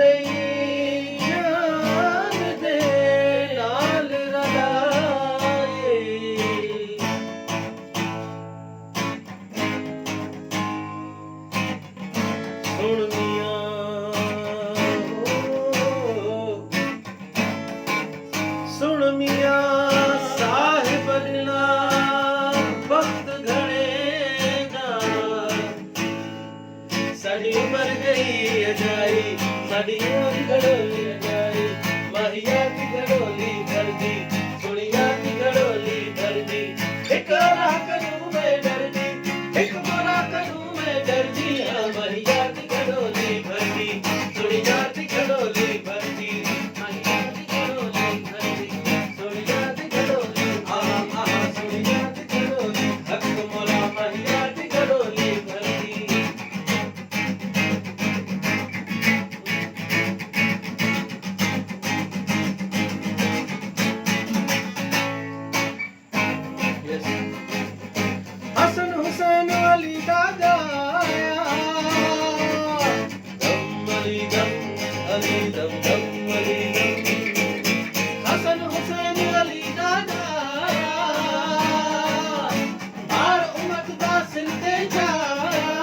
ਲਈ ਜਾਨ ਦੇ ਨਾਲ ਰਲਾਏ। ਸੁਣ ਮੀਆਂ ਸੁਣ ਮੀਆਂ ਸਾਹਿਬ ਨਾ ਵਕਤ ਘਣੇ ਦਾ ਸਾਡੀ ਉਮਰ ਗਈ ਅਜਾਈ ਸਾਡੀ ਉਮਰ ਘੜੋਲੀ ਅਜਾਈ ਮਾਹੀਆ ਦੀ ਘੜੋਲੀ ਭਰਦੀ ਸੁਣੀਆ ਦੀ ਘੜੋਲੀ ਭਰਦੀ ਇੱਕ ਰਾਖ ਨੂੰ ਮੈਂ ਡਰਦੀ ਇੱਕ ਰਾਖ ਨੂੰ ਮੈਂ ਡਰਦੀ ਹਾਂ ਮਾਹੀਆ ਦੀ ਘੜੋਲੀ ਭਰਦੀ ਸੁਣੀਆ ਦੀ ਘੜੋਲੀ ਭਰਦੀ ਮਾਹੀਆ ਦੀ ਘੜੋਲੀ ਭਰਦੀ ਸੁਣੀਆ ਦੀ ਘੜੋਲੀ ਆਹ ਆਹ ਸੁਣੀਆ ਦੀ ਘੜੋਲੀ ਹੱਕ ਮੋਲਾ ਮਾਹੀਆ ਦੀ ਘੜੋਲੀ ਭਰਦੀ। हसन हुसैन अली दा गाया दम अली दम अली दम दम अली दम हसन हुसैन अली दा गाया हर उम्मत दा सिर ते जाया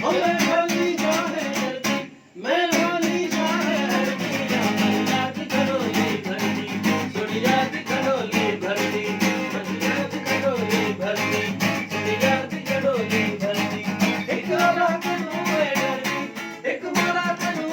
ओ मेहरबानी जाहे हरदी मेहरबानी जाहे हरदी अल्लाह की घड़ोली भरदी सुनिया की घड़ोली भरदी मदिना की घड़ोली भरदी सुनिया की घड़ोली भरदी एक रात नू मैं डरदी एक रात नू